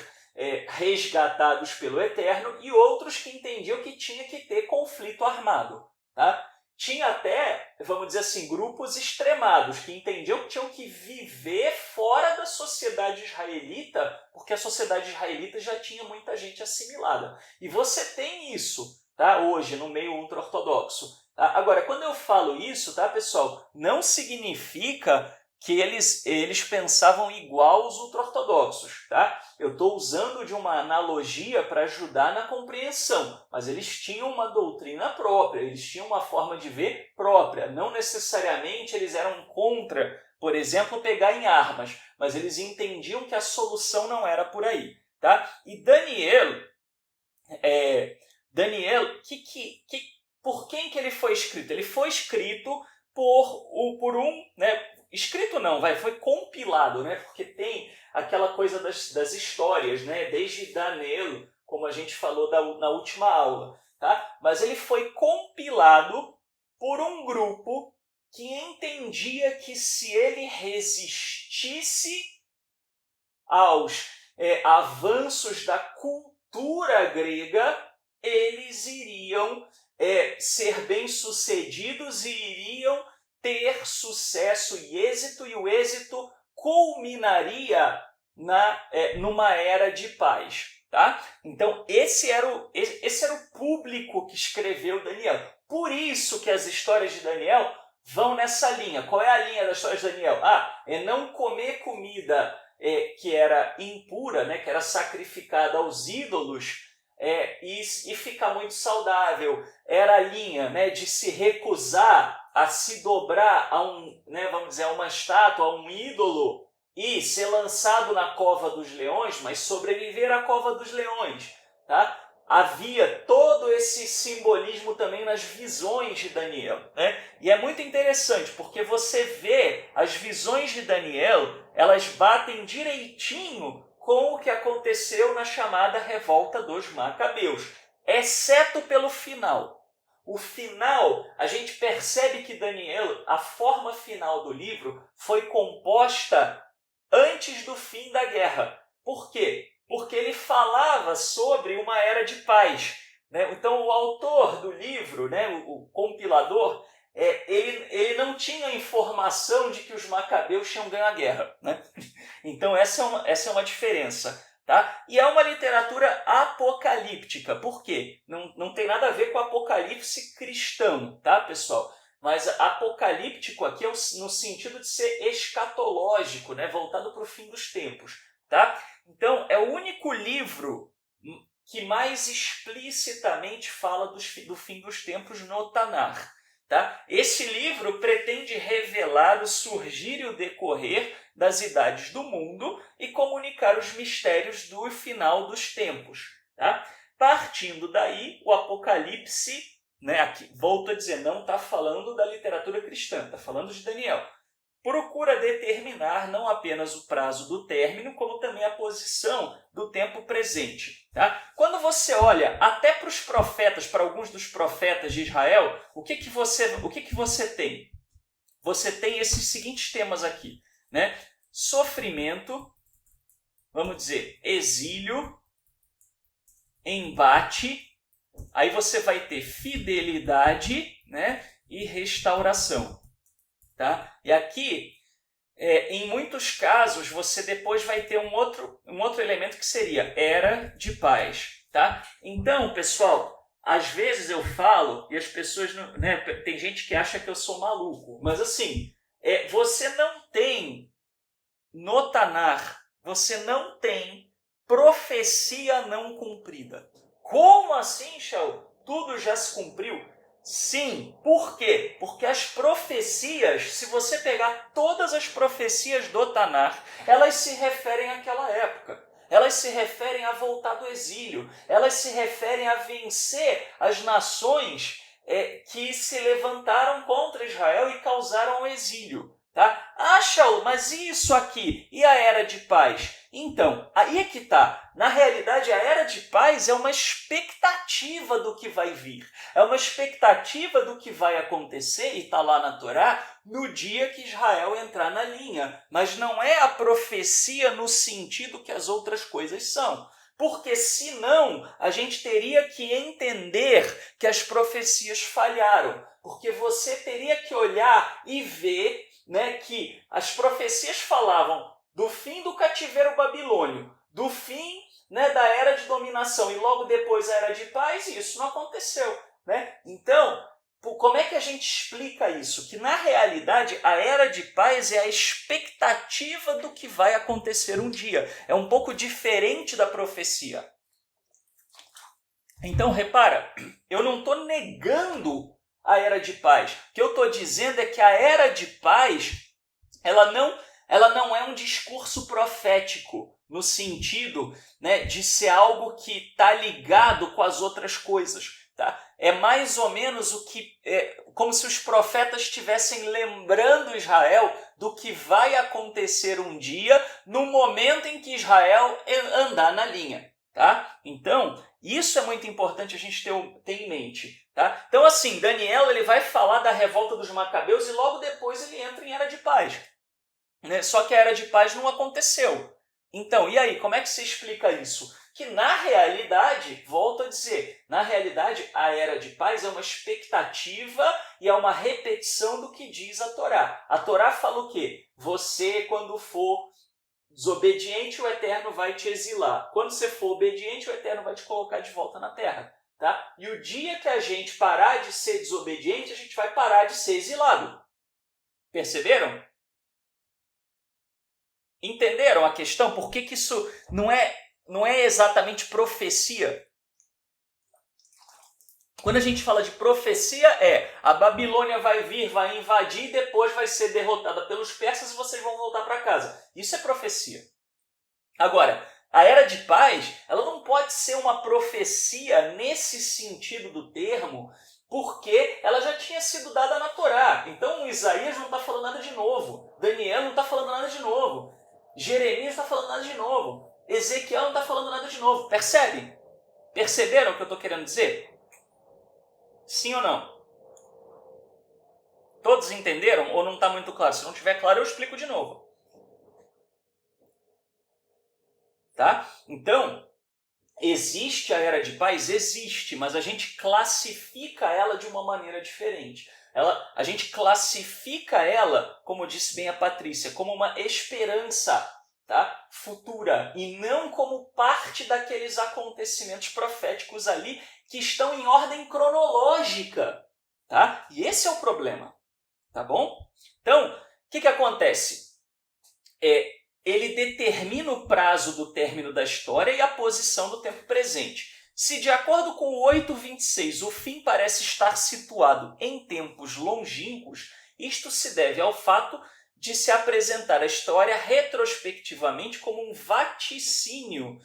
resgatados pelo Eterno, e outros que entendiam que tinha que ter conflito armado. Tá? Tinha até, vamos dizer assim, grupos extremados que entendiam que tinham que viver fora da sociedade israelita, porque a sociedade israelita já tinha muita gente assimilada. E você tem isso, tá, hoje no meio ultra-ortodoxo. Tá? Agora, quando eu falo isso, tá, pessoal, não significa que eles pensavam igual os ultra-ortodoxos. Tá? Eu estou usando de uma analogia para ajudar na compreensão, mas eles tinham uma doutrina própria, eles tinham uma forma de ver própria. Não necessariamente eles eram contra, por exemplo, pegar em armas, mas eles entendiam que a solução não era por aí. Tá? E Daniel, por quem que ele foi escrito? Ele foi escrito por um... né, escrito não, foi compilado, né? Porque tem aquela coisa das histórias, né? Desde Daniel, como a gente falou na última aula. Tá? Mas ele foi compilado por um grupo que entendia que se ele resistisse aos avanços da cultura grega, eles iriam ser bem-sucedidos e iriam ter sucesso e êxito, e o êxito culminaria numa era de paz. Tá? Então, esse era o público que escreveu Daniel. Por isso que as histórias de Daniel vão nessa linha. Qual é a linha das histórias de Daniel? É não comer comida que era impura, né, que era sacrificada aos ídolos, e ficar muito saudável. Era a linha, né, de se recusar a se dobrar a vamos dizer, a uma estátua, a um ídolo, e ser lançado na cova dos leões, mas sobreviver à cova dos leões. Tá? havia todo esse simbolismo também nas visões de Daniel, né? E é muito interessante, porque você vê as visões de Daniel, elas batem direitinho com o que aconteceu na chamada Revolta dos Macabeus, exceto pelo final. O final, a gente percebe que Daniel, a forma final do livro, foi composta antes do fim da guerra. Por quê? Porque ele falava sobre uma era de paz, né? Então, o autor do livro, né, o compilador, ele não tinha informação de que os macabeus tinham ganho a guerra, né? Então, essa é uma diferença. Tá? E é uma literatura apocalíptica. Por quê? Não tem nada a ver com o apocalipse cristão, tá, pessoal? Mas apocalíptico aqui é no sentido de ser escatológico, né? Voltado para o fim dos tempos. Tá? Então, é o único livro que mais explicitamente fala do fim dos tempos no Tanar. Tá? Esse livro pretende revelar o surgir e o decorrer das idades do mundo e comunicar os mistérios do final dos tempos. Tá? Partindo daí, o Apocalipse, né, aqui, volto a dizer, não está falando da literatura cristã, está falando de Daniel. Procura determinar não apenas o prazo do término, como também a posição do tempo presente. Tá? Quando você olha até para os profetas, para alguns dos profetas de Israel, o que você tem? Você tem esses seguintes temas aqui, né? Sofrimento, vamos dizer, exílio, embate, aí você vai ter fidelidade, né? E restauração. Tá? E aqui, em muitos casos, você depois vai ter um outro elemento que seria era de paz. Tá? Então, pessoal, às vezes eu falo e as pessoas, né, tem gente que acha que eu sou maluco, mas assim, você não tem no Tanar, você não tem profecia não cumprida. Como assim, Shaul? Tudo já se cumpriu? Sim, por quê? Porque as profecias, se você pegar todas as profecias do Tanar, elas se referem àquela época. Elas se referem a voltar do exílio. Elas se referem a vencer as nações que se levantaram contra Israel e causaram o exílio. Tá? Shaul, mas e isso aqui? E a Era de Paz? Então, aí é que está. Na realidade, a Era de Paz é uma expectativa do que vai vir. É uma expectativa do que vai acontecer, e está lá na Torá, no dia que Israel entrar na linha. Mas não é a profecia no sentido que as outras coisas são. Porque senão a gente teria que entender que as profecias falharam. Porque você teria que olhar e ver, né, que as profecias falavam do fim do cativeiro babilônio, do fim, né, da era de dominação e logo depois a era de paz, e isso não aconteceu. Né? Então, como é que a gente explica isso? Que na realidade a era de paz é a expectativa do que vai acontecer um dia. É um pouco diferente da profecia. Então, repara, eu não estou negando a era de paz. O que eu estou dizendo é que a era de paz, ela não é um discurso profético, no sentido, né, de ser algo que está ligado com as outras coisas. Tá? É mais ou menos como se os profetas estivessem lembrando Israel do que vai acontecer um dia, no momento em que Israel andar na linha. Tá? Então, isso é muito importante a gente ter em mente. Tá? Então, assim, Daniel ele vai falar da revolta dos macabeus e logo depois ele entra em Era de Paz. Né? Só que a Era de Paz não aconteceu. Então, e aí, como é que se explica isso? Que na realidade, volto a dizer, na realidade a Era de Paz é uma expectativa e é uma repetição do que diz a Torá. A Torá fala o quê? Você, quando for desobediente, o Eterno vai te exilar. Quando você for obediente, o Eterno vai te colocar de volta na terra. Tá? E o dia que a gente parar de ser desobediente, a gente vai parar de ser exilado. Perceberam? Entenderam a questão? Por que isso não é exatamente profecia? Quando a gente fala de profecia, a Babilônia vai vir, vai invadir, depois vai ser derrotada pelos persas e vocês vão voltar para casa. Isso é profecia. Agora, a Era de Paz, ela não pode ser uma profecia nesse sentido do termo, porque ela já tinha sido dada na Torá. Então Isaías não está falando nada de novo, Daniel não está falando nada de novo, Jeremias não está falando nada de novo, Ezequiel não está falando nada de novo. Percebem? Perceberam o que eu estou querendo dizer? Sim ou não? Todos entenderam ou não está muito claro? Se não estiver claro, eu explico de novo. Tá? Então, existe a Era de Paz? Existe, mas a gente classifica ela de uma maneira diferente. A gente classifica ela, como disse bem a Patrícia, como uma esperança, tá, futura, e não como parte daqueles acontecimentos proféticos ali que estão em ordem cronológica. Tá? E esse é o problema. Tá bom? Então, o que acontece? Ele determina o prazo do término da história e a posição do tempo presente. Se, de acordo com o 8:26, o fim parece estar situado em tempos longínquos, isto se deve ao fato de se apresentar a história retrospectivamente como um vaticínio,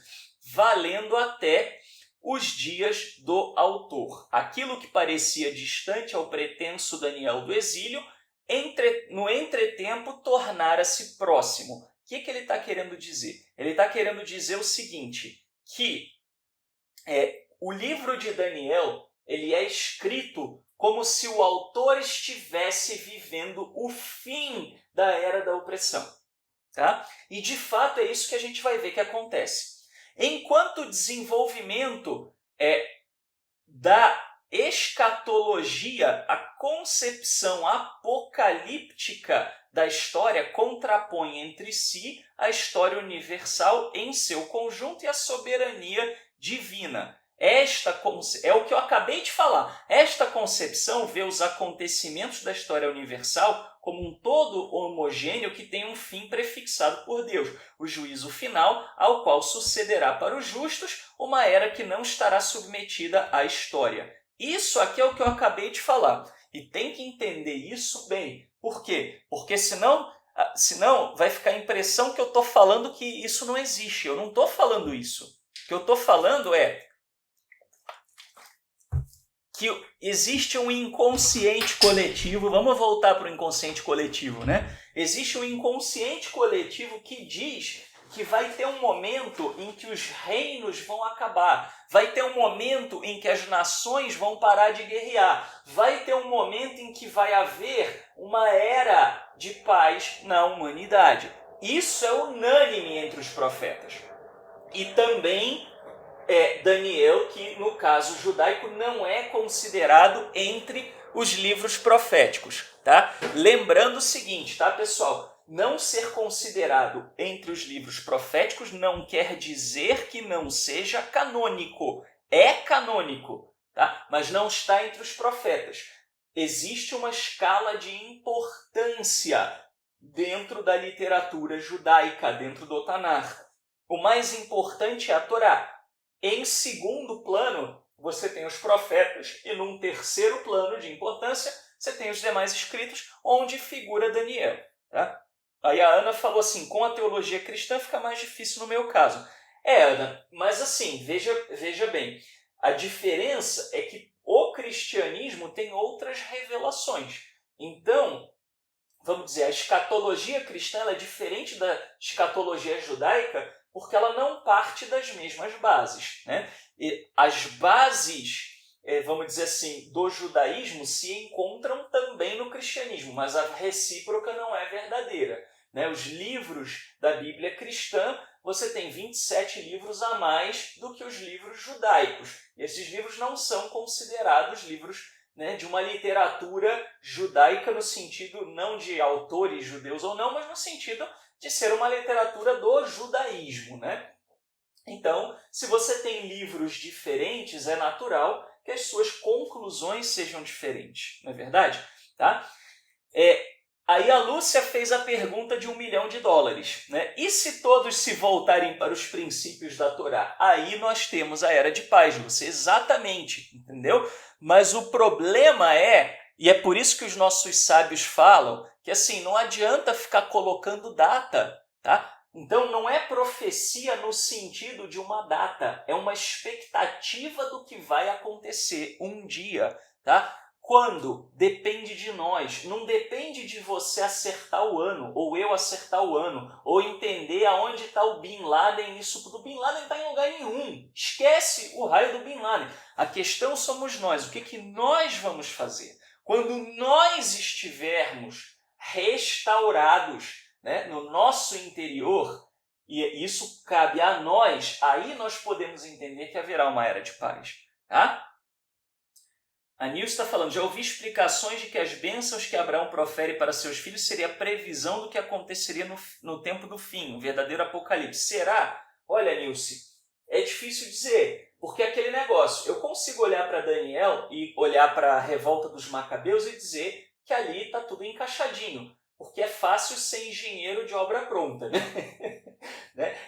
valendo até os dias do autor. Aquilo que parecia distante ao pretenso Daniel do exílio, no entretempo, tornara-se próximo. O que ele está querendo dizer? Ele está querendo dizer o seguinte, que o livro de Daniel ele é escrito como se o autor estivesse vivendo o fim da era da opressão. Tá? E, de fato, é isso que a gente vai ver que acontece. Enquanto o desenvolvimento da escatologia, a concepção apocalíptica da história contrapõe entre si a história universal em seu conjunto e a soberania divina. É o que eu acabei de falar. Esta concepção vê os acontecimentos da história universal como um todo homogêneo que tem um fim prefixado por Deus, o juízo final, ao qual sucederá para os justos uma era que não estará submetida à história. Isso aqui é o que eu acabei de falar. E tem que entender isso bem. Por quê? Porque senão vai ficar a impressão que eu estou falando que isso não existe. Eu não estou falando isso. O que eu estou falando é que existe um inconsciente coletivo. Vamos voltar para o inconsciente coletivo, né? Existe um inconsciente coletivo que diz que vai ter um momento em que os reinos vão acabar, vai ter um momento em que as nações vão parar de guerrear, vai ter um momento em que vai haver uma era de paz na humanidade. Isso é unânime entre os profetas. E também Daniel, que no caso judaico não é considerado entre os livros proféticos. Tá? Lembrando o seguinte, tá, pessoal? Não ser considerado entre os livros proféticos não quer dizer que não seja canônico. É canônico, tá? Mas não está entre os profetas. Existe uma escala de importância dentro da literatura judaica, dentro do Tanar. O mais importante é a Torá. Em segundo plano, você tem os profetas e num terceiro plano de importância, você tem os demais escritos onde figura Daniel, tá? Aí a Ana falou assim, com a teologia cristã fica mais difícil no meu caso. Ana, mas assim, veja bem, a diferença é que o cristianismo tem outras revelações. Então, vamos dizer, a escatologia cristã ela é diferente da escatologia judaica porque ela não parte das mesmas bases, né? E as bases, vamos dizer assim, do judaísmo se encontram também no cristianismo, mas a recíproca não é verdadeira. Né? Os livros da Bíblia cristã, você tem 27 livros a mais do que os livros judaicos. E esses livros não são considerados livros, né, de uma literatura judaica no sentido não de autores judeus ou não, mas no sentido de ser uma literatura do judaísmo. Né? Então, se você tem livros diferentes, é natural que as suas conclusões sejam diferentes, não é verdade? Tá? Aí a Lúcia fez a pergunta de $1 milhão, né? E se todos se voltarem para os princípios da Torá? Aí nós temos a Era de Paz, Lúcia, exatamente, entendeu? Mas o problema e é por isso que os nossos sábios falam, que assim, não adianta ficar colocando data, tá? Então não é profecia no sentido de uma data, é uma expectativa do que vai acontecer um dia, tá? Quando? Depende de nós, não depende de você acertar o ano, ou eu acertar o ano, ou entender aonde está o Bin Laden nisso tudo. O Bin Laden está em lugar nenhum, esquece o raio do Bin Laden. A questão somos nós, o que nós vamos fazer? Quando nós estivermos restaurados, né, no nosso interior, e isso cabe a nós, aí nós podemos entender que haverá uma era de paz. Tá? A Nilce está falando, já ouvi explicações de que as bênçãos que Abraão profere para seus filhos seria a previsão do que aconteceria no tempo do fim, um verdadeiro apocalipse. Será? Olha, Nilce, é difícil dizer, porque é aquele negócio, eu consigo olhar para Daniel e olhar para a revolta dos Macabeus e dizer que ali está tudo encaixadinho, porque é fácil ser engenheiro de obra pronta, né?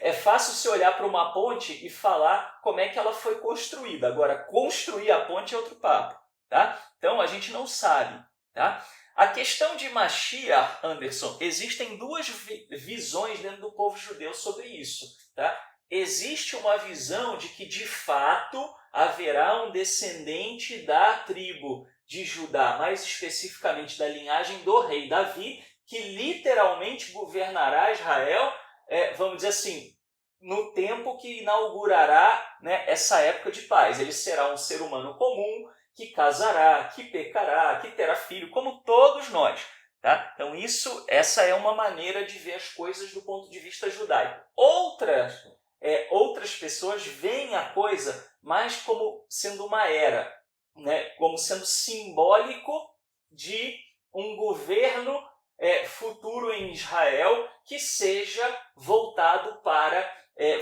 É fácil se olhar para uma ponte e falar como é que ela foi construída. Agora, construir a ponte é outro papo. Tá? Então, a gente não sabe. Tá? A questão de Mashiach, Anderson, existem duas visões dentro do povo judeu sobre isso. Tá? Existe uma visão de que, de fato, haverá um descendente da tribo de Judá, mais especificamente da linhagem do rei Davi, que literalmente governará Israel, vamos dizer assim, no tempo que inaugurará, né, essa época de paz. Ele será um ser humano comum, que casará, que pecará, que terá filho, como todos nós. Tá? Então essa é uma maneira de ver as coisas do ponto de vista judaico. Outras pessoas veem a coisa mais como sendo uma era, né? Como sendo simbólico de um governo futuro em Israel que seja voltado para,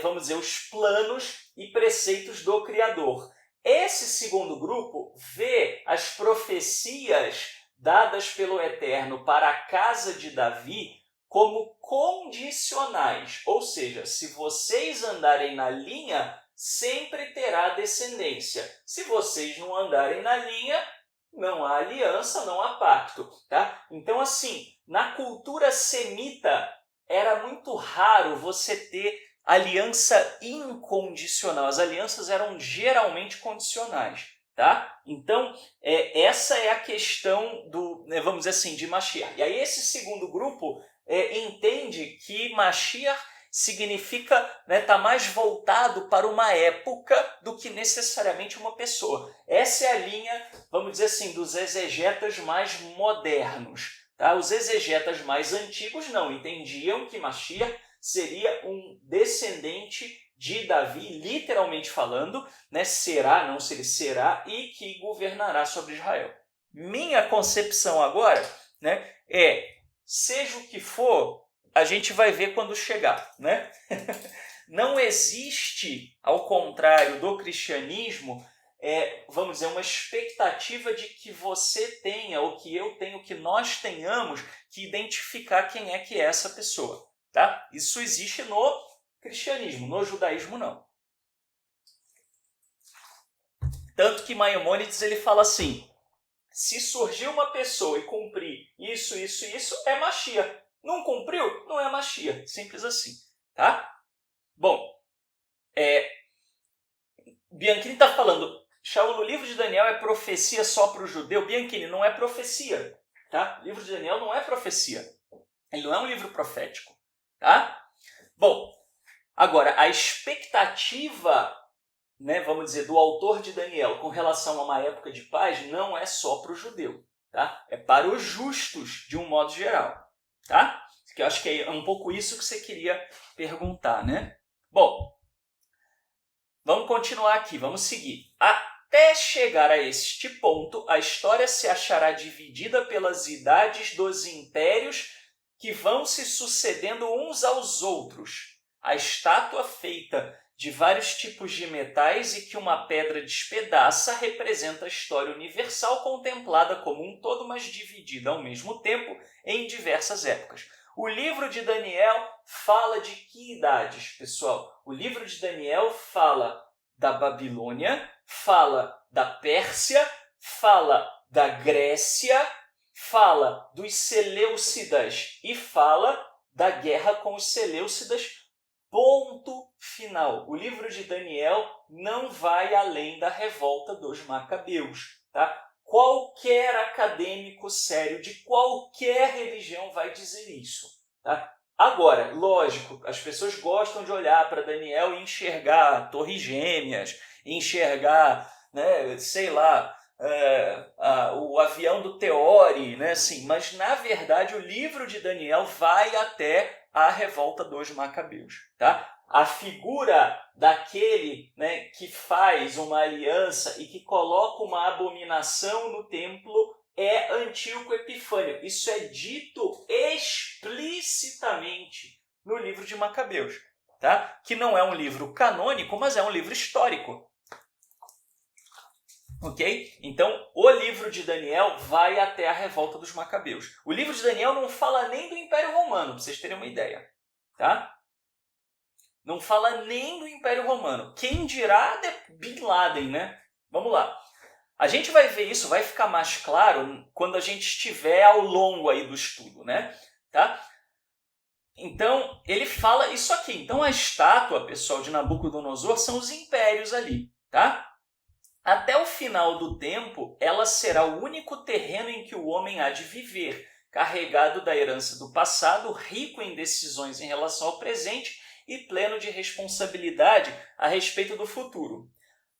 vamos dizer, os planos e preceitos do Criador. Esse segundo grupo vê as profecias dadas pelo Eterno para a casa de Davi como condicionais, ou seja, se vocês andarem na linha, sempre terá descendência. Se vocês não andarem na linha, não há aliança, não há pacto. Tá? Então, assim, na cultura semita, era muito raro você ter aliança incondicional. As alianças eram geralmente condicionais, tá? Então, essa é a questão do, vamos dizer assim, de Mashiach. E aí esse segundo grupo entende que Mashiach significa tá mais voltado para uma época do que necessariamente uma pessoa. Essa é a linha, vamos dizer assim, dos exegetas mais modernos. Tá? Os exegetas mais antigos não entendiam que Mashiach seria um descendente de Davi, literalmente falando, né? Será, não se ele será, e que governará sobre Israel. Minha concepção agora, né, seja o que for, a gente vai ver quando chegar. Né? Não existe, ao contrário do cristianismo, vamos dizer, uma expectativa de que você tenha, ou que eu tenho, que nós tenhamos que identificar quem é que é essa pessoa. Tá? Isso existe no cristianismo, no judaísmo não. Tanto que Maimônides ele fala assim, se surgir uma pessoa e cumprir isso, é Mashiach. Não cumpriu? Não é Mashiach. Simples assim. Tá? Bom, Bianchini está falando, Shaul, o livro de Daniel é profecia só para o judeu? Bianchini, não é profecia. Tá? O livro de Daniel não é profecia. Ele não é um livro profético. Tá? Bom, agora, a expectativa, né, vamos dizer, do autor de Daniel com relação a uma época de paz não é só para o judeu. Tá? É para os justos, de um modo geral. Tá? Que eu acho que é um pouco isso que você queria perguntar, né? Bom, vamos continuar aqui, vamos seguir. Até chegar a este ponto, a história se achará dividida pelas idades dos impérios que vão se sucedendo uns aos outros. A estátua feita de vários tipos de metais e que uma pedra despedaça representa a história universal contemplada como um todo, mas dividida ao mesmo tempo em diversas épocas. O livro de Daniel fala de que idades, pessoal? O livro de Daniel fala da Babilônia, fala da Pérsia, fala da Grécia, fala dos Seleucidas e fala da guerra com os Seleucidas. Ponto final. O livro de Daniel não vai além da revolta dos Macabeus. Tá? Qualquer acadêmico sério de qualquer religião vai dizer isso. Tá? Agora, lógico, as pessoas gostam de olhar para Daniel e enxergar torres gêmeas, enxergar, né, sei lá, o avião do Teori, né, assim, mas na verdade o livro de Daniel vai até a revolta dos Macabeus. Tá? A figura daquele, né, que faz uma aliança e que coloca uma abominação no templo é Antíoco Epifânio. Isso é dito explicitamente no livro de Macabeus, tá? Que não é um livro canônico, mas é um livro histórico. Ok? Então, o livro de Daniel vai até a revolta dos Macabeus. O livro de Daniel não fala nem do Império Romano, para vocês terem uma ideia. Tá? Não fala nem do Império Romano. Quem dirá de Bin Laden, né? Vamos lá. A gente vai ver isso, vai ficar mais claro quando a gente estiver ao longo aí do estudo, né? Tá? Então, ele fala isso aqui. Então, a estátua, pessoal, de Nabucodonosor são os impérios ali, tá? Até o final do tempo, ela será o único terreno em que o homem há de viver, carregado da herança do passado, rico em decisões em relação ao presente e pleno de responsabilidade a respeito do futuro.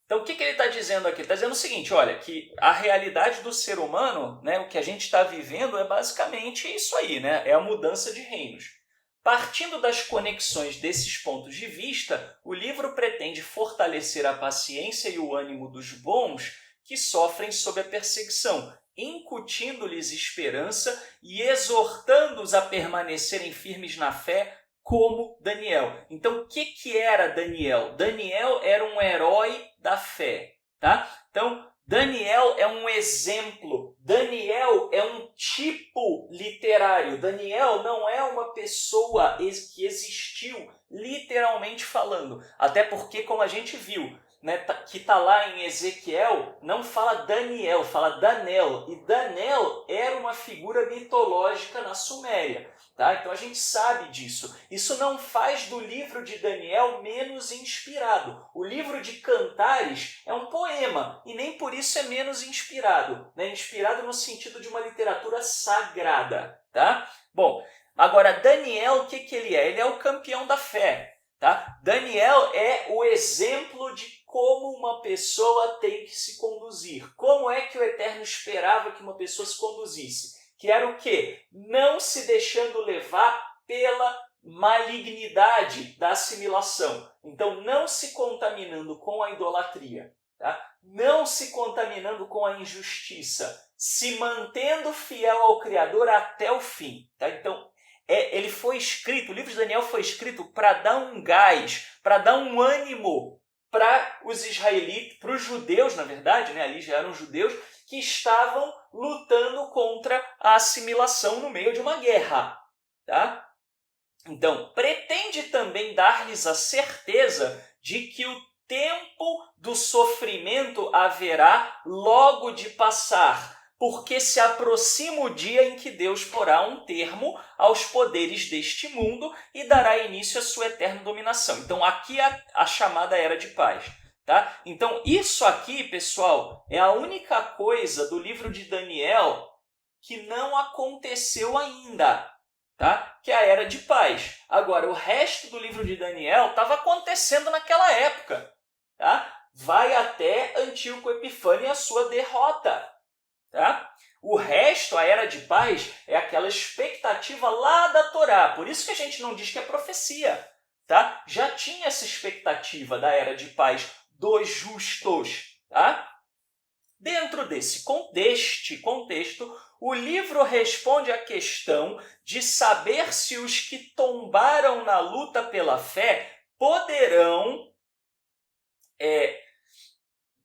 Então, o que ele está dizendo aqui? Ele está dizendo o seguinte, olha, que a realidade do ser humano, né, o que a gente está vivendo é basicamente isso aí, né? É a mudança de reinos. Partindo das conexões desses pontos de vista, o livro pretende fortalecer a paciência e o ânimo dos bons que sofrem sob a perseguição, incutindo-lhes esperança e exortando-os a permanecerem firmes na fé, como Daniel. Então, o que era Daniel? Daniel era um herói da fé. Tá? Então, Daniel é um exemplo. Daniel é um tipo literário. Daniel não é uma pessoa que existiu, literalmente falando. Até porque, como a gente viu, né, que está lá em Ezequiel, não fala Daniel, fala Danel. E Danel era uma figura mitológica na Suméria. Tá? Então a gente sabe disso. Isso não faz do livro de Daniel menos inspirado. O livro de Cantares é um poema e nem por isso é menos inspirado. Né? Inspirado no sentido de uma literatura sagrada. Tá? Bom, agora Daniel, o que ele é? Ele é o campeão da fé. Tá? Daniel é o exemplo de como uma pessoa tem que se conduzir. Como é que o Eterno esperava que uma pessoa se conduzisse? Que era o quê? Não se deixando levar pela malignidade da assimilação. Então, não se contaminando com a idolatria, tá? Não se contaminando com a injustiça, se mantendo fiel ao Criador até o fim. Tá? Então, ele foi escrito, o livro de Daniel foi escrito para dar um gás, para dar um ânimo para os israelitas, para os judeus, na verdade, né? Ali já eram judeus, que estavam lutando contra a assimilação no meio de uma guerra. Tá? Então, pretende também dar-lhes a certeza de que o tempo do sofrimento haverá logo de passar, porque se aproxima o dia em que Deus porá um termo aos poderes deste mundo e dará início à sua eterna dominação. Então, aqui é a chamada Era de Paz. Tá? Então, isso aqui, pessoal, é a única coisa do livro de Daniel que não aconteceu ainda, tá? Que é a Era de Paz. Agora, o resto do livro de Daniel estava acontecendo naquela época. Tá? Vai até Antíoco Epifânio e a sua derrota. Tá? O resto, a Era de Paz, é aquela expectativa lá da Torá. Por isso que a gente não diz que é profecia. Tá? Já tinha essa expectativa da Era de Paz dos justos. Tá? Dentro deste contexto, o livro responde à questão de saber se os que tombaram na luta pela fé poderão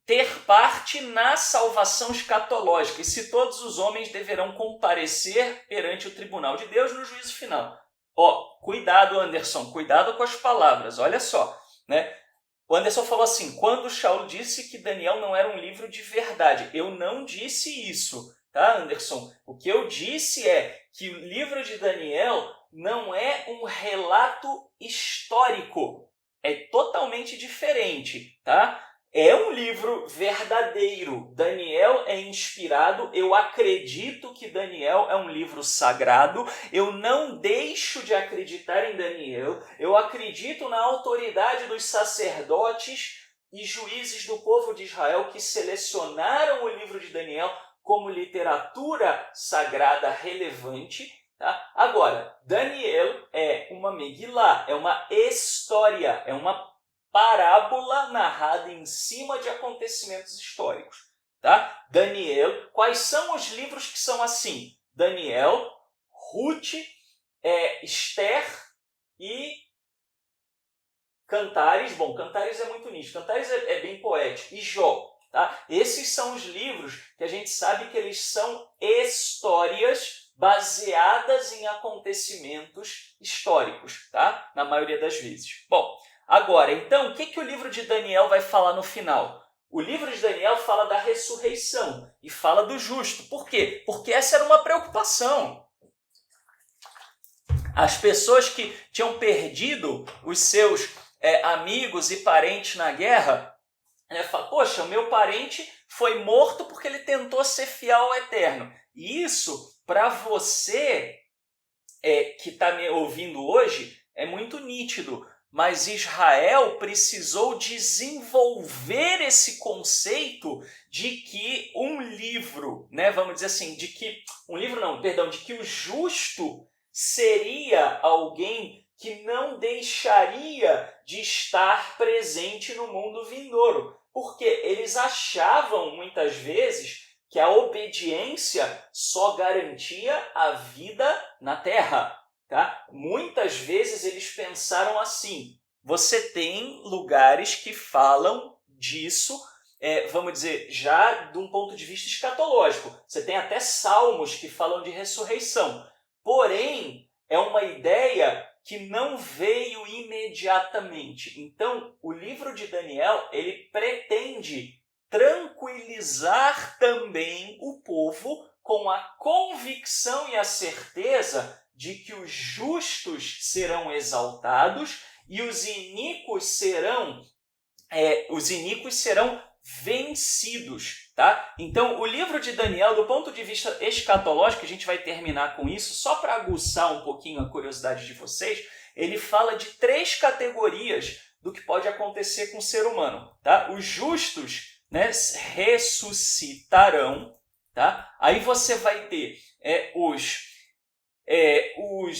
ter parte na salvação escatológica e se todos os homens deverão comparecer perante o tribunal de Deus no juízo final. Cuidado, Anderson, cuidado com as palavras, olha só, né? O Anderson falou assim, quando Shaul disse que Daniel não era um livro de verdade, eu não disse isso, tá, Anderson? O que eu disse é que o livro de Daniel não é um relato histórico. É totalmente diferente, tá? É um livro verdadeiro. Daniel é inspirado. Eu acredito que Daniel é um livro sagrado. Eu não deixo de acreditar em Daniel. Eu acredito na autoridade dos sacerdotes e juízes do povo de Israel que selecionaram o livro de Daniel como literatura sagrada relevante. Tá? Agora, Daniel é uma Megilá, é uma história, é uma parábola narrada em cima de acontecimentos históricos. Tá? Daniel, quais são os livros que são assim? Daniel, Ruth, Esther e Cantares. Bom, Cantares é muito nítido, Cantares é bem poético. E Jó. Tá? Esses são os livros que a gente sabe que eles são histórias baseadas em acontecimentos históricos, tá? Na maioria das vezes. Bom, agora, então, o que o livro de Daniel vai falar no final? O livro de Daniel fala da ressurreição e fala do justo. Por quê? Porque essa era uma preocupação. As pessoas que tinham perdido os seus amigos e parentes na guerra, falam, poxa, meu parente foi morto porque ele tentou ser fiel ao Eterno. E isso, para você que está me ouvindo hoje, é muito nítido. Mas Israel precisou desenvolver esse conceito de que um livro, vamos dizer assim, de que o justo seria alguém que não deixaria de estar presente no mundo vindouro. Porque eles achavam, muitas vezes, que a obediência só garantia a vida na terra. Tá? Muitas vezes eles pensaram assim. Você tem lugares que falam disso, vamos dizer, já de um ponto de vista escatológico. Você tem até salmos que falam de ressurreição. Porém, é uma ideia que não veio imediatamente. Então, o livro de Daniel, ele pretende tranquilizar também o povo com a convicção e a certeza de que os justos serão exaltados e os iníquos serão vencidos. Tá? Então, o livro de Daniel, do ponto de vista escatológico, a gente vai terminar com isso, só para aguçar um pouquinho a curiosidade de vocês, ele fala de 3 categorias do que pode acontecer com o ser humano. Tá? Os justos ressuscitarão. Tá? Aí você vai ter os,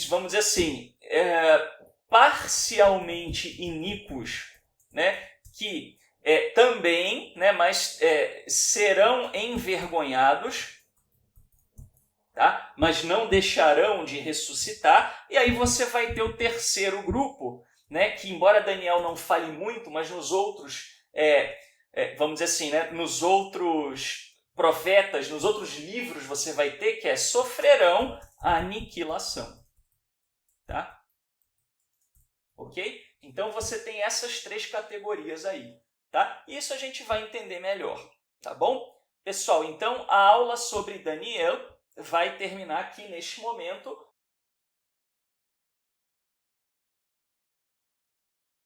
vamos dizer assim, parcialmente iníquos, que também, mas serão envergonhados, tá? Mas não deixarão de ressuscitar. E aí você vai ter o terceiro grupo, que embora Daniel não fale muito, mas nos outros, vamos dizer assim, nos outros profetas, nos outros livros você vai ter que sofrerão a aniquilação. Tá? Ok? Então você tem essas 3 categorias aí. Tá? Isso a gente vai entender melhor, tá bom? Pessoal, então a aula sobre Daniel vai terminar aqui neste momento.